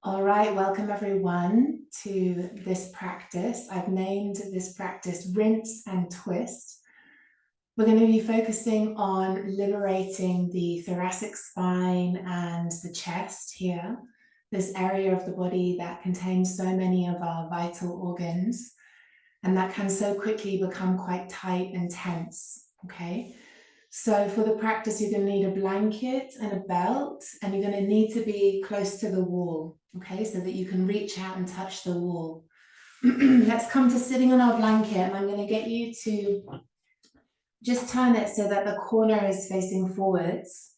All right, welcome everyone to this practice. I've named this practice Rinse and Twist. We're going to be focusing on liberating the thoracic spine and the chest here, this area of the body that contains so many of our vital organs and that can so quickly become quite tight and tense, okay? So for the practice, you're going to need a blanket and a belt, and you're going to need to be close to the wall, okay, so that you can reach out and touch the wall. Let's come to sitting on our blanket, and I'm going to get you to just turn it so that the corner is facing forwards.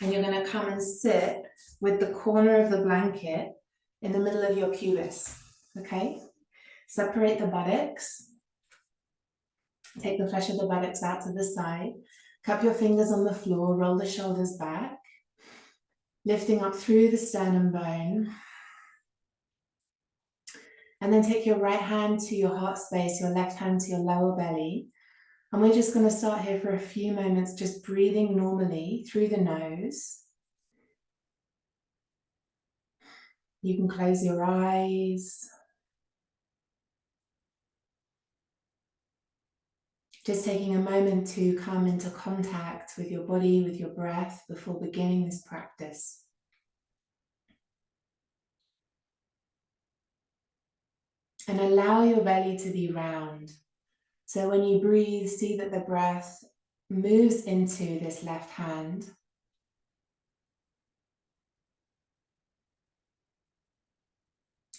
And you're going to come and sit with the corner of the blanket in the middle of your pubis, okay? Separate the buttocks. Take the flesh of the buttocks out to the side. Cup your fingers on the floor, roll the shoulders back, lifting up through the sternum bone. And then take your right hand to your heart space, your left hand to your lower belly. And we're just going to start here for a few moments, just breathing normally through the nose. You can close your eyes. Just taking a moment to come into contact with your body, with your breath before beginning this practice. And allow your belly to be round. So when you breathe, see that the breath moves into this left hand.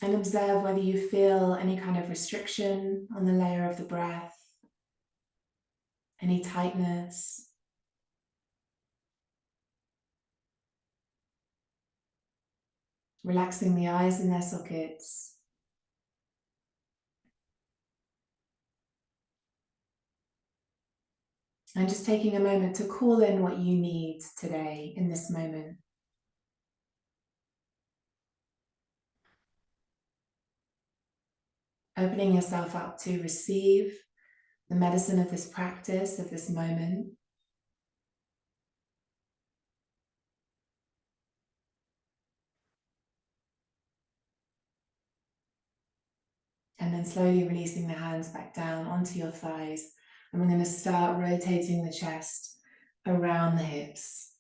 And observe whether you feel any kind of restriction on the layer of the breath, any tightness. Relaxing the eyes in their sockets. And just taking a moment to call in what you need today in this moment. Opening yourself up to receive the medicine of this practice, of this moment. And then slowly releasing the hands back down onto your thighs. And we're going to start rotating the chest around the hips.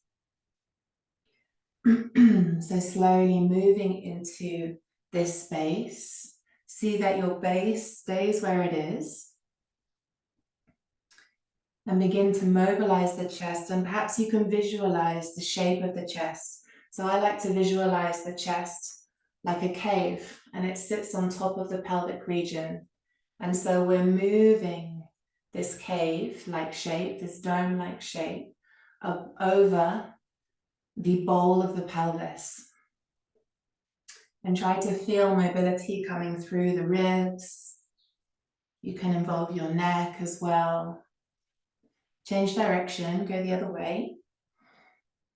So slowly moving into this space. See that your base stays where it is. And begin to mobilize the chest. And perhaps you can visualize the shape of the chest. So I like to visualize the chest like a cave, and it sits on top of the pelvic region. And so we're moving this cave-like shape, this dome-like shape, over the bowl of the pelvis. And try to feel mobility coming through the ribs. You can involve your neck as well. Change direction, go the other way.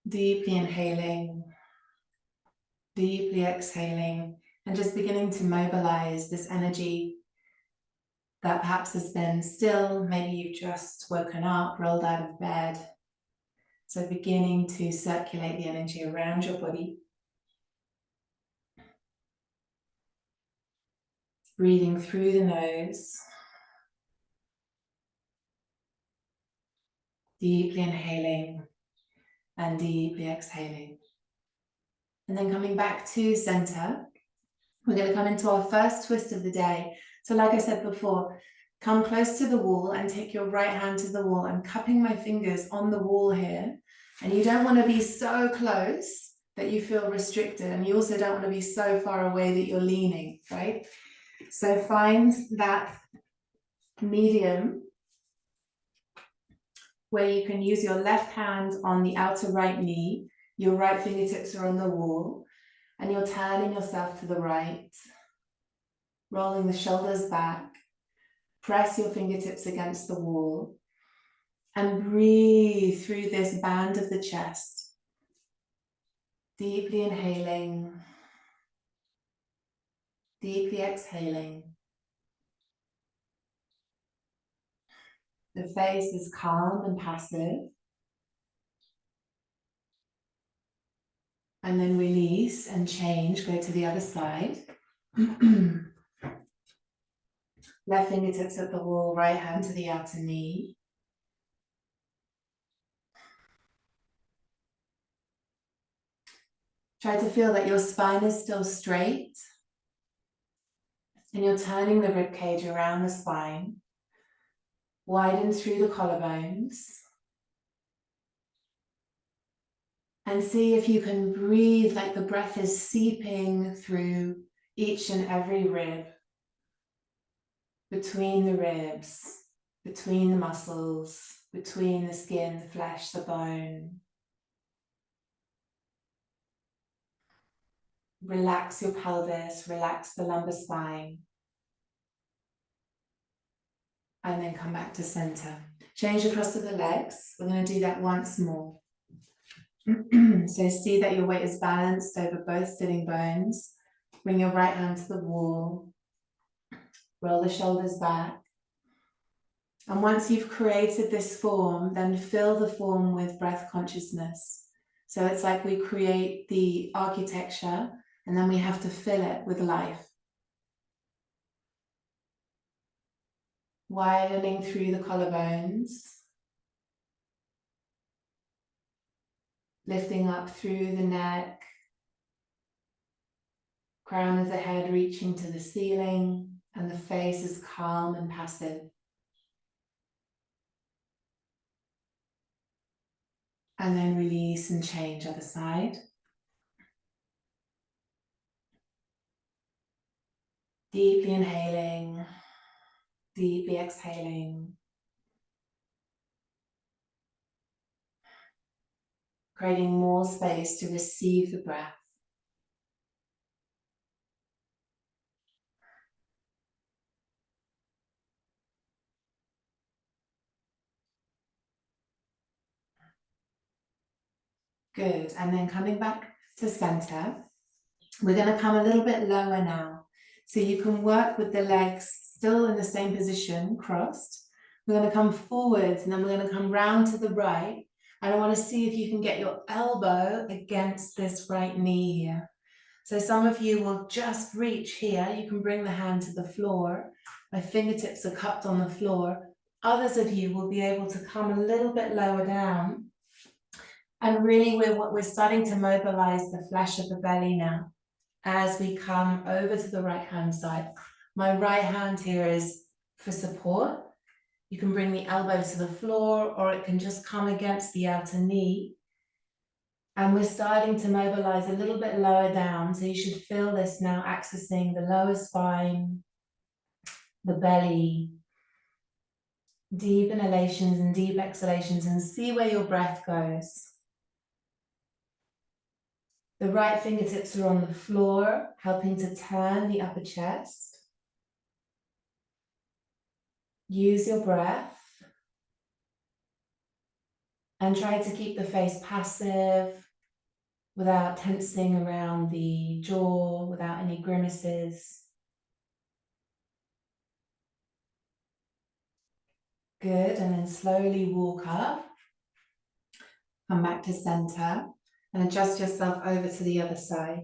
Deeply inhaling, deeply exhaling, and just beginning to mobilize this energy that perhaps has been still. Maybe you've just woken up, rolled out of bed. So beginning to circulate the energy around your body. Breathing through the nose. Deeply inhaling and deeply exhaling. And then coming back to center, we're going to come into our first twist of the day. So like I said before, come close to the wall and take your right hand to the wall. I'm cupping my fingers on the wall here. And you don't want to be so close that you feel restricted. And you also don't want to be so far away that you're leaning, right? So find that medium where you can use your left hand on the outer right knee. Your right fingertips are on the wall. And you're turning yourself to the right. Rolling the shoulders back. Press your fingertips against the wall. And breathe through this band of the chest. Deeply inhaling. Deeply exhaling. The face is calm and passive. And then release and change, go to the other side. Left fingertips at the wall, right hand to the outer knee. Try to feel that your spine is still straight and you're turning the rib cage around the spine. Widen through the collarbones. And see if you can breathe like the breath is seeping through each and every rib, between the ribs, between the muscles, between the skin, the flesh, the bone. Relax your pelvis, relax the lumbar spine. And then come back to center. Change across to the legs. We're going to do that once more. So see that your weight is balanced over both sitting bones. Bring your right hand to the wall. Roll the shoulders back. And once you've created this form, then fill the form with breath consciousness. So it's like we create the architecture and then we have to fill it with life. Widening through the collarbones. Lifting up through the neck. Crown of the head reaching to the ceiling, and the face is calm and passive. And then release and change other side. Deeply inhaling, deeply exhaling. Creating more space to receive the breath. Good, and then coming back to center, we're going to come a little bit lower now. So you can work with the legs still in the same position, crossed. We're going to come forwards and then we're going to come round to the right. And I want to see if you can get your elbow against this right knee here. So some of you will just reach here. You can bring the hand to the floor. My fingertips are cupped on the floor. Others of you will be able to come a little bit lower down. And really we're starting to mobilize the flesh of the belly now as we come over to the right hand side. My right hand here is for support. You can bring the elbow to the floor or it can just come against the outer knee. And we're starting to mobilize a little bit lower down. So you should feel this now accessing the lower spine, the belly, deep inhalations and deep exhalations, and see where your breath goes. The right fingertips are on the floor, helping to turn the upper chest. Use your breath. And try to keep the face passive, without tensing around the jaw, without any grimaces. Good, and then slowly walk up. Come back to center and adjust yourself over to the other side.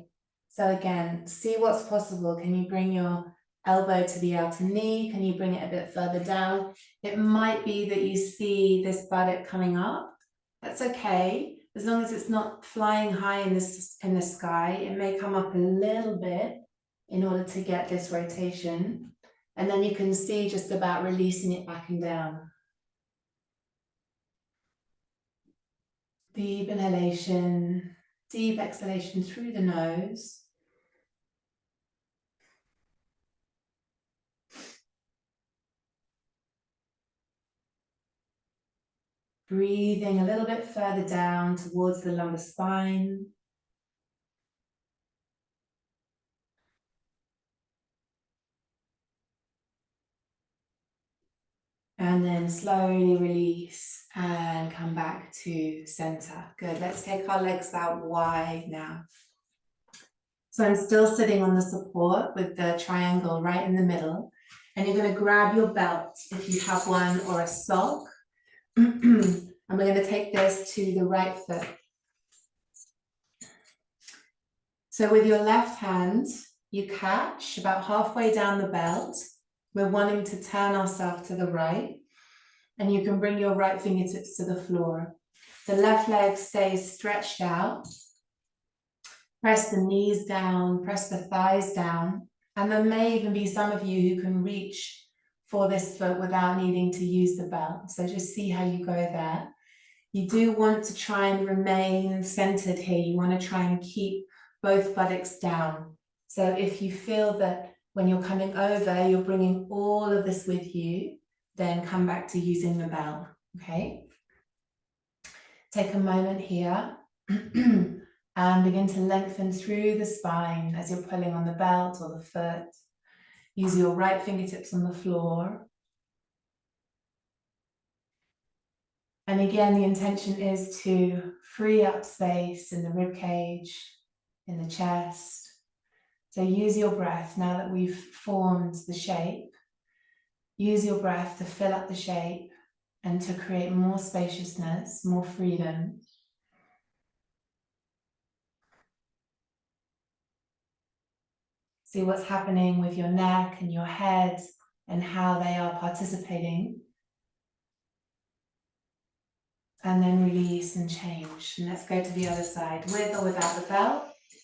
So again, see what's possible. Can you bring your elbow to the outer knee? Can you bring it a bit further down? It might be that you see this buttock coming up. That's okay, as long as it's not flying high in the sky. It may come up a little bit in order to get this rotation. And then you can see just about releasing it back and down. Deep inhalation, deep exhalation through the nose. Breathing a little bit further down towards the lumbar spine. And then slowly release and come back to center. Good, let's take our legs out wide now. So I'm still sitting on the support with the triangle right in the middle. And you're going to grab your belt if you have one or a sock. And we're going to take this to the right foot. So with your left hand, you catch about halfway down the belt. We're wanting to turn ourselves to the right, and you can bring your right fingertips to the floor. The left leg stays stretched out. Press the knees down, press the thighs down, and there may even be some of you who can reach for this foot without needing to use the belt. So just see how you go there. You do want to try and remain centered here. You want to try and keep both buttocks down. So if you feel that when you're coming over, you're bringing all of this with you, then come back to using the belt, okay? Take a moment here and begin to lengthen through the spine as you're pulling on the belt or the foot. Use your right fingertips on the floor. And again, the intention is to free up space in the rib cage, in the chest. So use your breath now that we've formed the shape. Use your breath to fill up the shape and to create more spaciousness, more freedom. See what's happening with your neck and your head and how they are participating. And then release and change. And let's go to the other side, with or without the belt.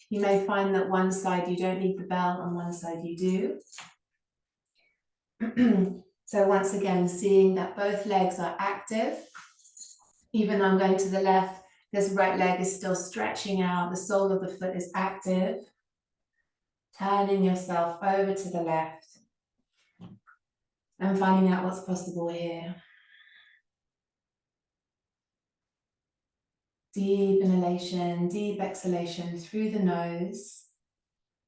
You may find that one side you don't need the belt and one side you do. So once again, seeing that both legs are active. Even though I'm going to the left, this right leg is still stretching out. The sole of the foot is active. Turning yourself over to the left and finding out what's possible here. Deep inhalation, deep exhalation through the nose,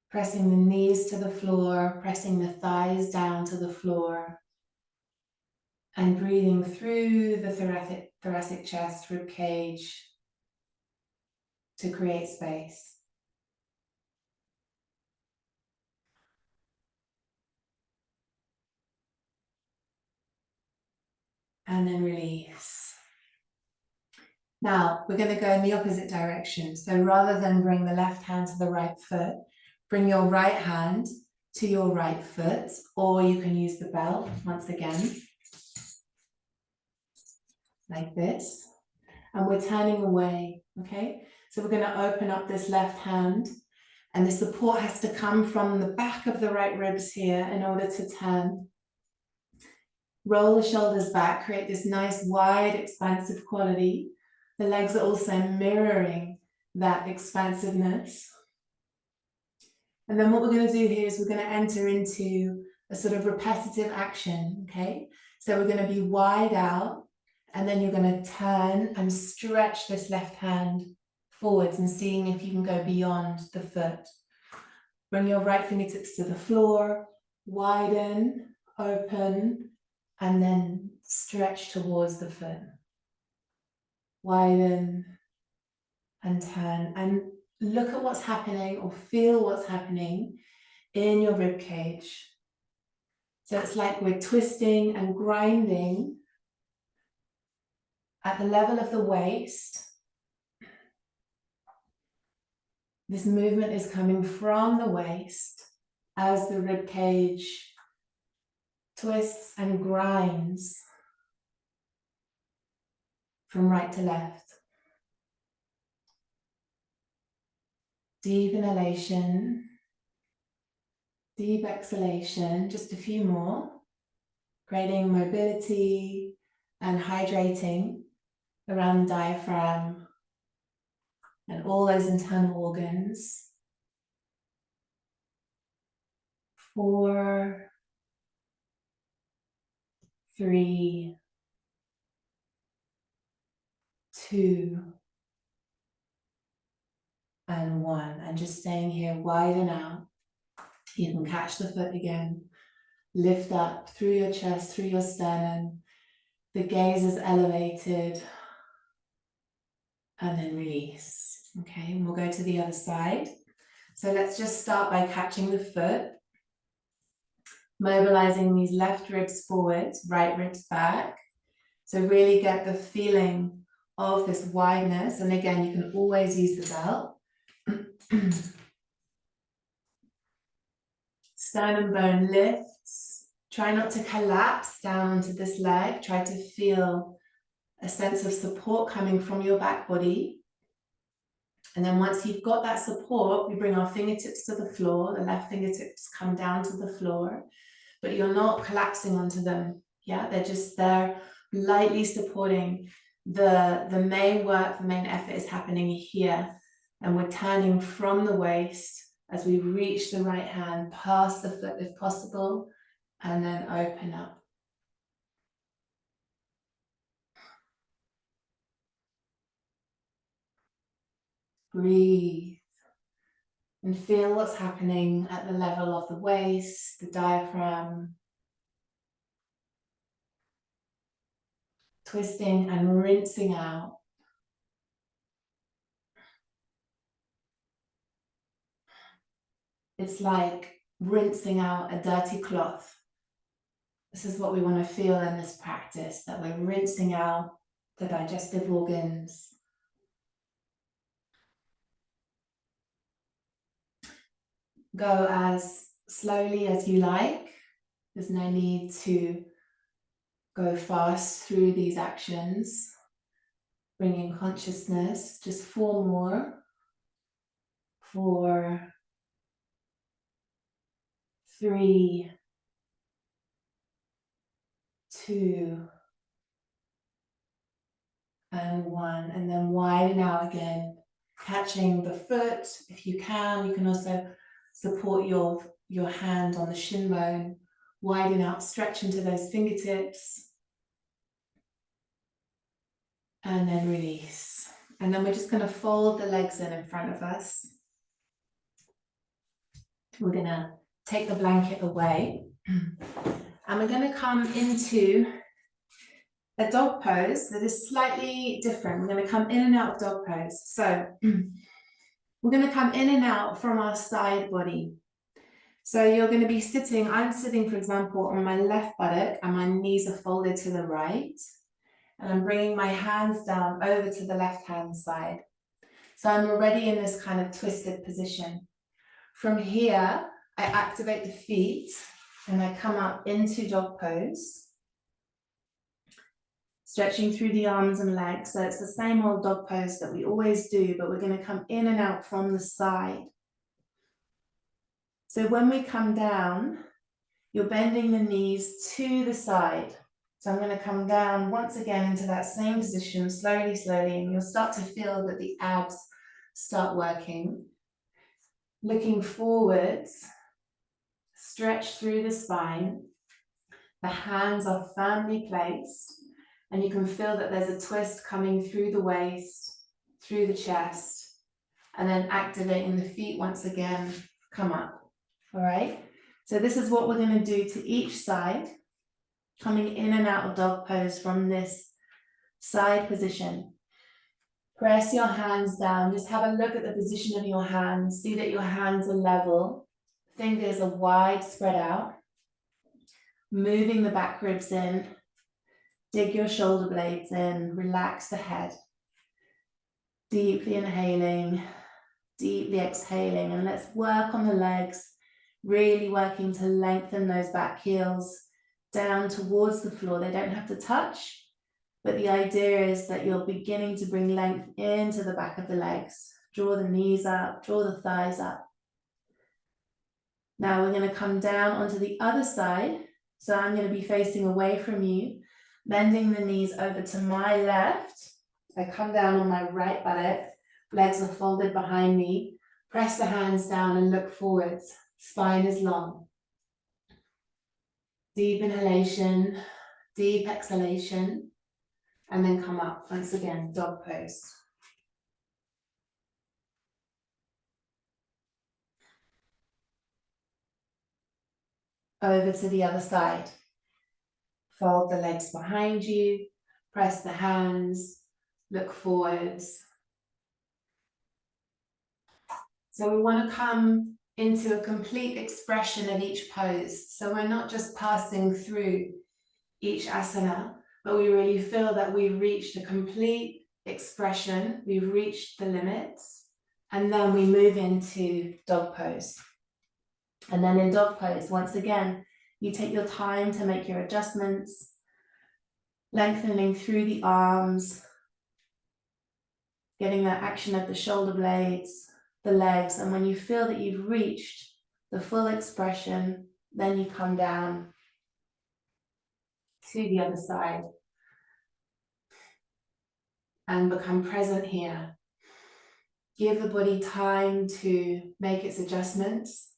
pressing the knees to the floor, pressing the thighs down to the floor, and breathing through the thoracic chest, rib cage to create space. And then release. Now, we're going to go in the opposite direction. So rather than bring the left hand to the right foot, bring your right hand to your right foot, or you can use the belt once again, like this. And we're turning away, okay? So we're going to open up this left hand, and the support has to come from the back of the right ribs here in order to turn. Roll the shoulders back, create this nice wide expansive quality. The legs are also mirroring that expansiveness. And then what we're going to do here is we're going to enter into a sort of repetitive action, okay? So we're going to be wide out, and then you're going to turn and stretch this left hand forwards and seeing if you can go beyond the foot. Bring your right fingertips to the floor, widen, open, and then stretch towards the foot. Widen and turn, and look at what's happening or feel what's happening in your rib cage. So it's like we're twisting and grinding at the level of the waist. This movement is coming from the waist as the rib cage twists and grinds from right to left. Deep inhalation, deep exhalation, just a few more, creating mobility and hydrating around the diaphragm and all those internal organs. 4, 3, 2, and 1. And just staying here wide and out. You can catch the foot again. Lift up through your chest, through your sternum. The gaze is elevated. And then release. Okay, and we'll go to the other side. So let's just start by catching the foot. Mobilizing these left ribs forwards, right ribs back. So really get the feeling of this wideness. And again, you can always use the belt. Sternum bone lifts. Try not to collapse down onto this leg. Try to feel a sense of support coming from your back body. And then once you've got that support, we bring our fingertips to the floor. The left fingertips come down to the floor, but you're not collapsing onto them. Yeah, they're just there, lightly supporting. The main work, the main effort is happening here. And we're turning from the waist as we reach the right hand past the foot if possible, and then open up. Breathe and feel what's happening at the level of the waist, the diaphragm. Twisting and rinsing out. It's like rinsing out a dirty cloth. This is what we want to feel in this practice, that we're rinsing out the digestive organs. Go as slowly as you like. There's no need to go fast through these actions. Bringing consciousness, just 4 more. 4, 3, 2, and 1. And then widen out again, catching the foot. If you can also support your hand on the shin bone. Widen out, stretch into those fingertips. And then release. And then we're just going to fold the legs in front of us. We're going to take the blanket away. And we're going to come into a dog pose that is slightly different. We're going to come in and out of dog pose. So we're going to come in and out from our side body. So you're going to be sitting, I'm sitting, for example, on my left buttock and my knees are folded to the right. And I'm bringing my hands down over to the left-hand side. So I'm already in this kind of twisted position. From here, I activate the feet and I come up into dog pose. Stretching through the arms and legs. So it's the same old dog pose that we always do, but we're going to come in and out from the side. So when we come down, you're bending the knees to the side. So I'm going to come down once again into that same position, slowly, slowly, and you'll start to feel that the abs start working. Looking forwards, stretch through the spine. The hands are firmly placed, and you can feel that there's a twist coming through the waist, through the chest, and then activating the feet once again, come up. All right, so this is what we're going to do to each side, coming in and out of dog pose from this side position. Press your hands down, just have a look at the position of your hands, see that your hands are level, fingers are wide spread out, moving the back ribs in, dig your shoulder blades in, relax the head, deeply inhaling, deeply exhaling, and let's work on the legs. Really working to lengthen those back heels down towards the floor. They don't have to touch, but the idea is that you're beginning to bring length into the back of the legs. Draw the knees up, draw the thighs up. Now we're going to come down onto the other side. So I'm going to be facing away from you, bending the knees over to my left. I come down on my right buttock, legs are folded behind me. Press the hands down and look forwards. Spine is long. Deep inhalation, deep exhalation, and then come up once again, dog pose. Over to the other side. Fold the legs behind you, press the hands, look forwards. So we want to come into a complete expression of each pose. So we're not just passing through each asana, but we really feel that we've reached a complete expression, we've reached the limits, and then we move into dog pose. And then in dog pose, once again, you take your time to make your adjustments, lengthening through the arms, getting that action of the shoulder blades, the legs. And when you feel that you've reached the full expression, then you come down to the other side and become present here. Give the body time to make its adjustments.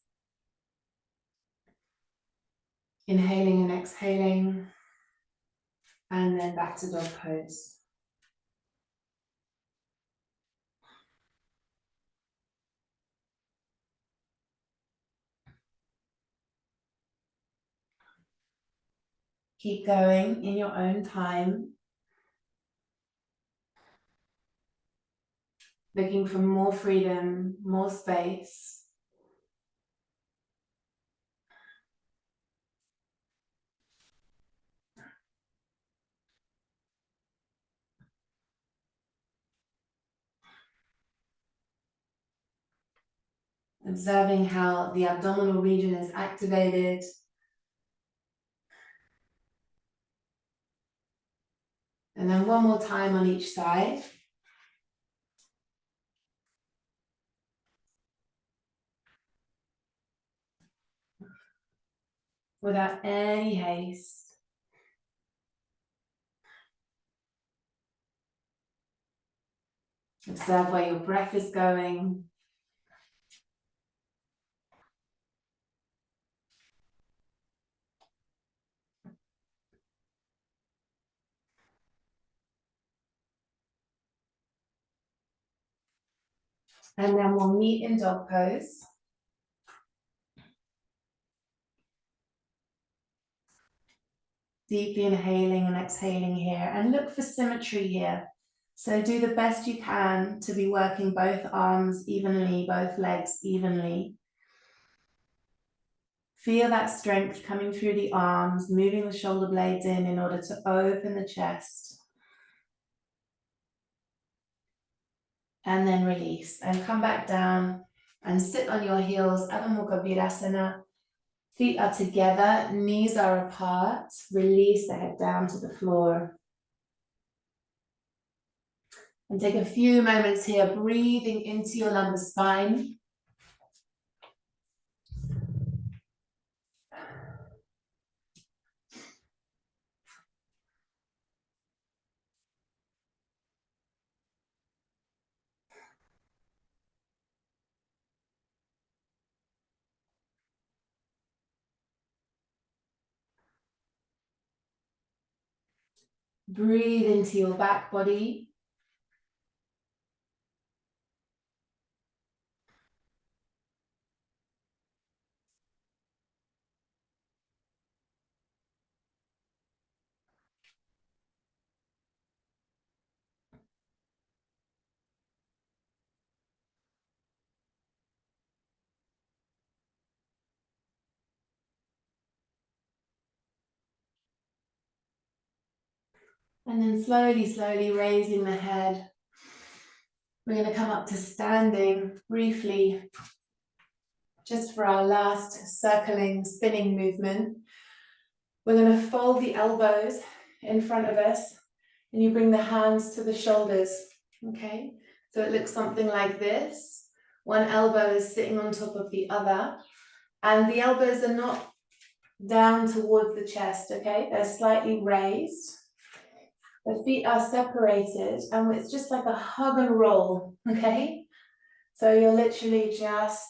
Inhaling and exhaling, and then back to dog pose. Keep going in your own time, looking for more freedom, more space. Observing how the abdominal region is activated. And then one more time on each side. Without any haste. Observe where your breath is going. And then we'll meet in dog pose. Deeply inhaling and exhaling here, and look for symmetry here. So do the best you can to be working both arms evenly, both legs evenly. Feel that strength coming through the arms, moving the shoulder blades in order to open the chest. And then release and come back down and sit on your heels, Adho Mukha Virasana. Feet are together, knees are apart. Release the head down to the floor. And take a few moments here, breathing into your lumbar spine. Breathe into your back body. And then slowly, slowly raising the head. We're going to come up to standing briefly, just for our last circling, spinning movement. We're going to fold the elbows in front of us, and you bring the hands to the shoulders, okay? So it looks something like this. One elbow is sitting on top of the other, and the elbows are not down towards the chest, okay? They're slightly raised. The feet are separated, and it's just like a hug and roll, okay? So you're literally just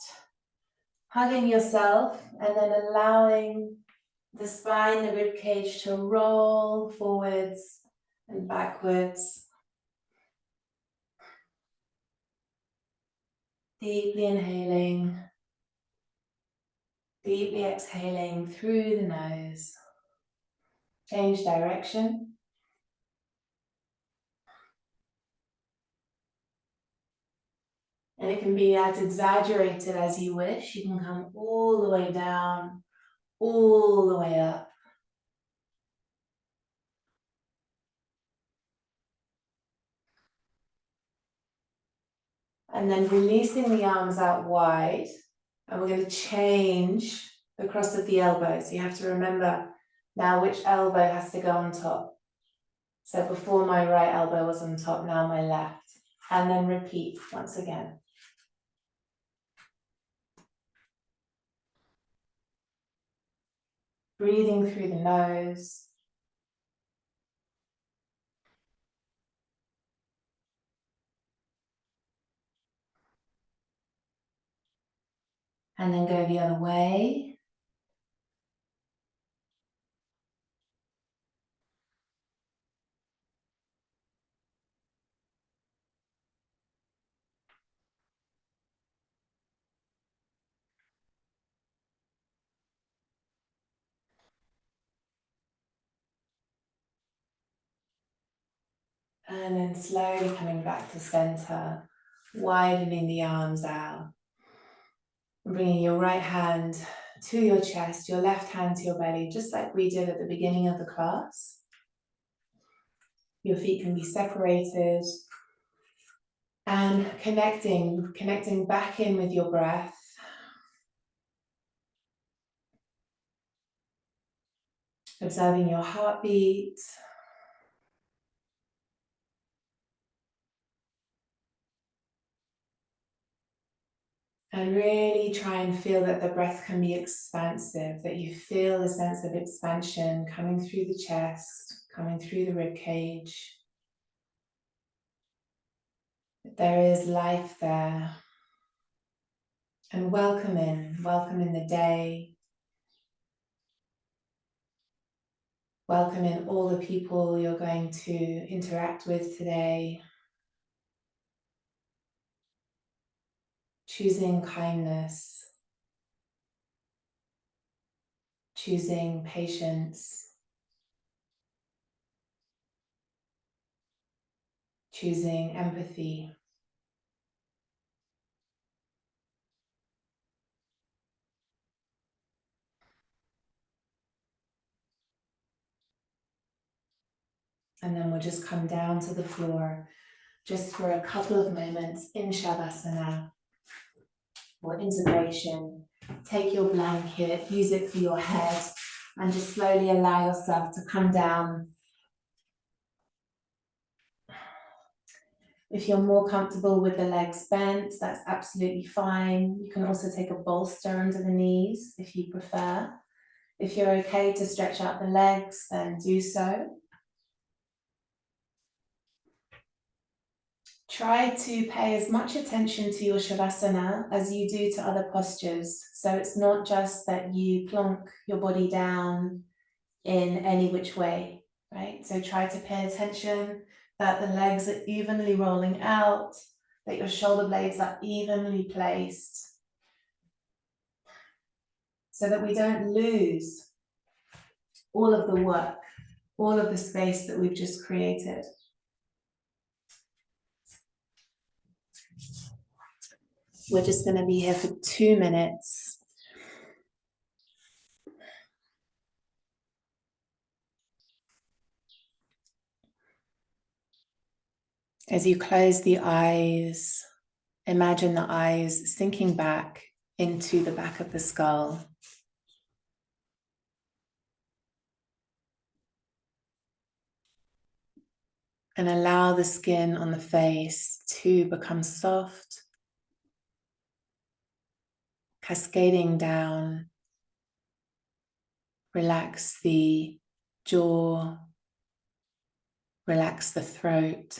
hugging yourself and then allowing the spine, the rib cage to roll forwards and backwards. Deeply inhaling, deeply exhaling through the nose. Change direction. And it can be as exaggerated as you wish. You can come all the way down, all the way up. And then releasing the arms out wide, And we're going to change the cross of the elbows. You have to remember now which elbow has to go on top. So before my right elbow was on top, now my left. And then repeat once again. Breathing through the nose. And then go the other way. And then slowly coming back to center, widening the arms out. Bringing your right hand to your chest, your left hand to your belly, just like we did at the beginning of the class. Your feet can be separated. And connecting back in with your breath. Observing your heartbeat. And really try and feel that the breath can be expansive, that you feel a sense of expansion coming through the chest, coming through the rib cage. There is life there. And welcome in the day. Welcome in all the people you're going to interact with today. Choosing kindness. Choosing patience. Choosing empathy. And then we'll just come down to the floor just for a couple of moments in Shavasana or integration. Take your blanket, use it for your head, and just slowly allow yourself to come down. If you're more comfortable with the legs bent, that's absolutely fine. You can also take a bolster under the knees if you prefer. If you're okay to stretch out the legs, then do so. Try to pay as much attention to your Shavasana as you do to other postures. So it's not just that you plonk your body down in any which way, right? So try to pay attention that the legs are evenly rolling out, that your shoulder blades are evenly placed, so that we don't lose all of the work, all of the space that we've just created. We're just going to be here for 2 minutes. As you close the eyes, imagine the eyes sinking back into the back of the skull. And allow the skin on the face to become soft, cascading down. Relax the jaw, relax the throat,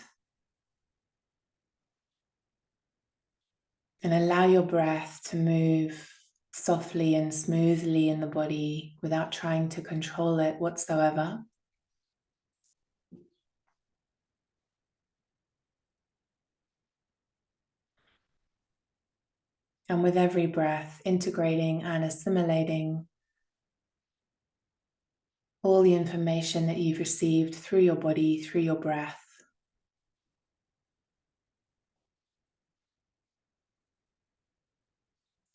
and allow your breath to move softly and smoothly in the body without trying to control it whatsoever. And with every breath, integrating and assimilating all the information that you've received through your body, through your breath.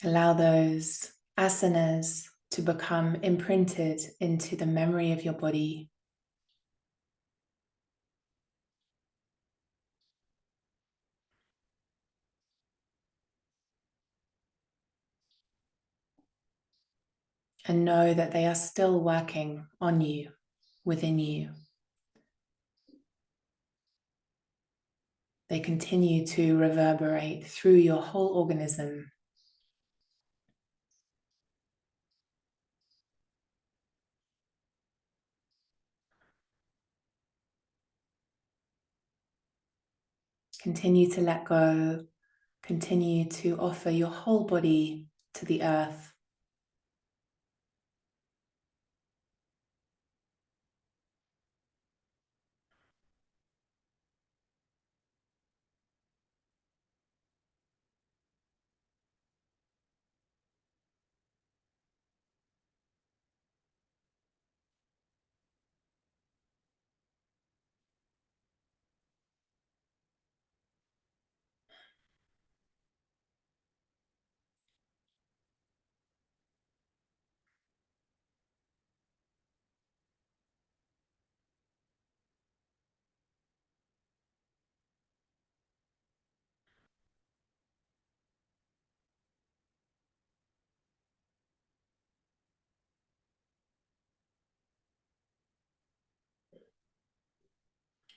Allow those asanas to become imprinted into the memory of your body. and know that they are still working on you, within you. They continue to reverberate through your whole organism. Continue to let go. Continue to offer your whole body to the earth.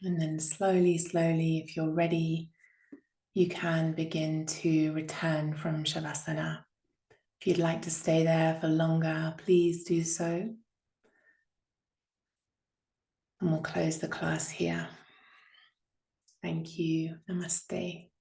And then slowly, slowly, if you're ready, you can begin to return from Shavasana. If you'd like to stay there for longer, please do so. And we'll close the class here. Thank you. Namaste.